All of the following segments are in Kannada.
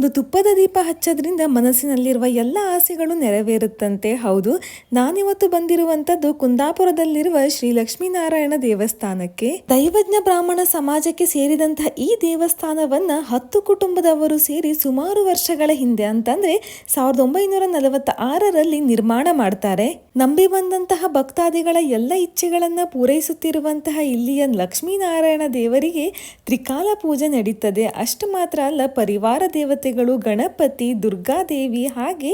ಒಂದು ತುಪ್ಪದ ದೀಪ ಹಚ್ಚೋದ್ರಿಂದ ಮನಸ್ಸಿನಲ್ಲಿರುವ ಎಲ್ಲ ಆಸೆಗಳು ನೆರವೇರುತ್ತಂತೆ. ಹೌದು, ನಾನಿವತ್ತು ಬಂದಿರುವಂತದ್ದು ಕುಂದಾಪುರದಲ್ಲಿರುವ ಶ್ರೀ ಲಕ್ಷ್ಮೀನಾರಾಯಣ ದೇವಸ್ಥಾನಕ್ಕೆ. ದೈವಜ್ಞ ಬ್ರಾಹ್ಮಣ ಸಮಾಜಕ್ಕೆ ಸೇರಿದಂತಹ ಈ ದೇವಸ್ಥಾನವನ್ನ 10 ಕುಟುಂಬದವರು ಸೇರಿ ಸುಮಾರು ವರ್ಷಗಳ ಹಿಂದೆ ಅಂತಂದ್ರೆ 1946ರಲ್ಲಿ ನಿರ್ಮಾಣ ಮಾಡ್ತಾರೆ. ನಂಬಿ ಬಂದಂತಹ ಭಕ್ತಾದಿಗಳ ಎಲ್ಲ ಇಚ್ಛೆಗಳನ್ನ ಪೂರೈಸುತ್ತಿರುವಂತಹ ಇಲ್ಲಿಯ ಲಕ್ಷ್ಮೀನಾರಾಯಣ ದೇವರಿಗೆ ತ್ರಿಕಾಲ ಪೂಜೆ ನಡೀತದೆ. ಅಷ್ಟು ಮಾತ್ರ ಅಲ್ಲ, ಪರಿವಾರ ದೇವತೆಗಳು ಗಣಪತಿ, ದುರ್ಗಾದೇವಿ, ಹಾಗೆ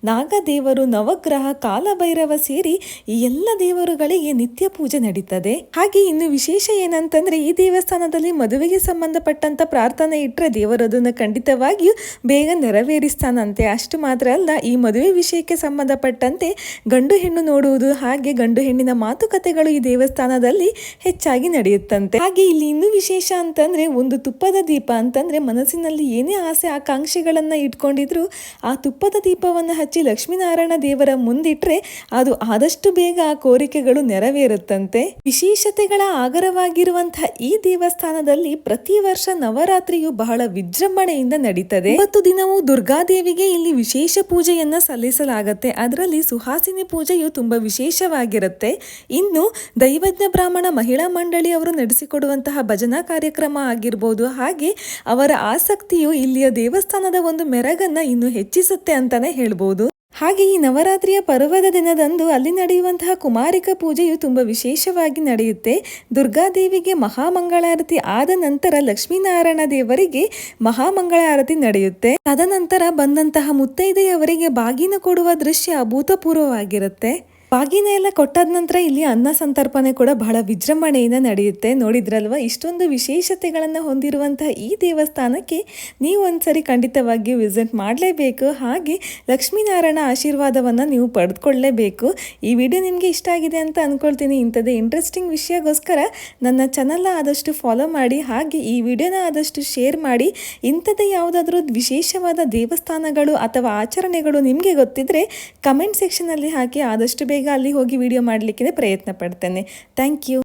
ನಾಗದೇವರು, ನವಗ್ರಹ, ಕಾಲಭೈರವ ಸೇರಿ ಈ ಎಲ್ಲ ದೇವರುಗಳಿಗೆ ನಿತ್ಯ ಪೂಜೆ ನಡೀತದೆ. ಹಾಗೆ ಇನ್ನು ವಿಶೇಷ ಏನಂತಂದ್ರೆ, ಈ ದೇವಸ್ಥಾನದಲ್ಲಿ ಮದುವೆಗೆ ಸಂಬಂಧಪಟ್ಟಂತ ಪ್ರಾರ್ಥನೆ ಇಟ್ಟರೆ ದೇವರು ಅದನ್ನು ಖಂಡಿತವಾಗಿಯೂ ಬೇಗ ನೆರವೇರಿಸ್ತಾನಂತೆ. ಅಷ್ಟು ಮಾತ್ರ ಅಲ್ಲ, ಈ ಮದುವೆ ವಿಷಯಕ್ಕೆ ಸಂಬಂಧಪಟ್ಟಂತೆ ಗಂಡು ಹೆಣ್ಣು ನೋಡುವುದು ಹಾಗೆ ಗಂಡು ಹೆಣ್ಣಿನ ಮಾತುಕತೆಗಳು ಈ ದೇವಸ್ಥಾನದಲ್ಲಿ ಹೆಚ್ಚಾಗಿ ನಡೆಯುತ್ತಂತೆ. ಹಾಗೆ ಇಲ್ಲಿ ಇನ್ನೂ ವಿಶೇಷ ಅಂತಂದ್ರೆ, ಒಂದು ತುಪ್ಪದ ದೀಪ ಅಂತಂದ್ರೆ ಮನಸ್ಸಿನಲ್ಲಿ ಏನೇ ಆಸೆ ಆಕಾಂಕ್ಷೆಗಳನ್ನ ಇಟ್ಕೊಂಡಿದ್ರು ಆ ತುಪ್ಪದ ದೀಪವನ್ನು ಹಚ್ಚಿ ಲಕ್ಷ್ಮೀನಾರಾಯಣ ದೇವರ ಮುಂದಿಟ್ರೆ ಅದು ಆದಷ್ಟು ಬೇಗ ಆ ಕೋರಿಕೆಗಳು ನೆರವೇರುತ್ತಂತೆ. ವಿಶೇಷತೆಗಳ ಆಗರವಾಗಿರುವಂತಹ ಈ ದೇವಸ್ಥಾನದಲ್ಲಿ ಪ್ರತಿ ವರ್ಷ ನವರಾತ್ರಿಯು ಬಹಳ ವಿಜೃಂಭಣೆಯಿಂದ ನಡೀತದೆ. 9 ದಿನವೂ ದುರ್ಗಾದೇವಿಗೆ ಇಲ್ಲಿ ವಿಶೇಷ ಪೂಜೆಯನ್ನ ಸಲ್ಲಿಸಲಾಗುತ್ತೆ. ಅದರಲ್ಲಿ ಸುಹಾಸಿನಿ ಪೂಜೆಯು ತುಂಬಾ ವಿಶೇಷವಾಗಿರುತ್ತೆ. ಇನ್ನು ದೈವಜ್ಞ ಬ್ರಾಹ್ಮಣ ಮಹಿಳಾ ಮಂಡಳಿ ಅವರು ನಡೆಸಿಕೊಡುವಂತಹ ಭಜನಾ ಕಾರ್ಯಕ್ರಮ ಆಗಿರ್ಬೋದು, ಹಾಗೆ ಅವರ ಆಸಕ್ತಿಯು ಇಲ್ಲಿಯ ದೇವಸ್ಥಾನದ ಒಂದು ಮೆರಗನ್ನ ಇನ್ನು ಹೆಚ್ಚಿಸುತ್ತೆ ಅಂತಾನೆ ಹೇಳ್ಬೋದು. ಹಾಗೆ ಈ ನವರಾತ್ರಿಯ ಪರ್ವದ ದಿನದಂದು ಅಲ್ಲಿ ನಡೆಯುವಂತಹ ಕುಮಾರಿಕ ಪೂಜೆಯು ತುಂಬಾ ವಿಶೇಷವಾಗಿ ನಡೆಯುತ್ತೆ. ದುರ್ಗಾದೇವಿಗೆ ಮಹಾಮಂಗಳಾರತಿ ಆದ ನಂತರ ಲಕ್ಷ್ಮೀನಾರಾಯಣ ದೇವರಿಗೆ ಮಹಾಮಂಗಳಾರತಿ ನಡೆಯುತ್ತೆ. ತದನಂತರ ಬಂದಂತಹ ಮುತ್ತೈದೆಯವರಿಗೆ ಬಾಗಿನ ಕೊಡುವ ದೃಶ್ಯ ಅಭೂತಪೂರ್ವವಾಗಿರುತ್ತೆ. ಬಾಗಿನ ಎಲ್ಲ ಕೊಟ್ಟಾದ ನಂತರ ಇಲ್ಲಿ ಅನ್ನ ಸಂತರ್ಪಣೆ ಕೂಡ ಬಹಳ ವಿಜೃಂಭಣೆಯಿಂದ ನಡೆಯುತ್ತೆ. ನೋಡಿದ್ರಲ್ವಾ, ಇಷ್ಟೊಂದು ವಿಶೇಷತೆಗಳನ್ನು ಹೊಂದಿರುವಂತಹ ಈ ದೇವಸ್ಥಾನಕ್ಕೆ ನೀವು ಒಂದ್ಸರಿ ಖಂಡಿತವಾಗಿಯೂ ವಿಸಿಟ್ ಮಾಡಲೇಬೇಕು. ಹಾಗೆ ಲಕ್ಷ್ಮೀನಾರಾಯಣ ಆಶೀರ್ವಾದವನ್ನು ನೀವು ಪಡೆದುಕೊಳ್ಳಲೇಬೇಕು. ಈ ವಿಡಿಯೋ ನಿಮಗೆ ಇಷ್ಟ ಆಗಿದೆ ಅಂತ ಅಂದ್ಕೊಳ್ತೀನಿ. ಇಂಥದ್ದೇ ಇಂಟ್ರೆಸ್ಟಿಂಗ್ ವಿಷಯಗೋಸ್ಕರ ನನ್ನ ಚಾನಲ್ನ ಆದಷ್ಟು ಫಾಲೋ ಮಾಡಿ, ಹಾಗೆ ಈ ವಿಡಿಯೋನ ಆದಷ್ಟು ಶೇರ್ ಮಾಡಿ. ಇಂಥದ್ದೇ ಯಾವುದಾದ್ರೂ ವಿಶೇಷವಾದ ದೇವಸ್ಥಾನಗಳು ಅಥವಾ ಆಚರಣೆಗಳು ನಿಮಗೆ ಗೊತ್ತಿದ್ರೆ ಕಮೆಂಟ್ ಸೆಕ್ಷನಲ್ಲಿ ಹಾಕಿ. ಆದಷ್ಟು ಬೇಗ ಅಲ್ಲಿ ಹೋಗಿ ವಿಡಿಯೋ ಮಾಡಲಿಕ್ಕೆ ಪ್ರಯತ್ನ ಪಡ್ತೇನೆ. Thank you.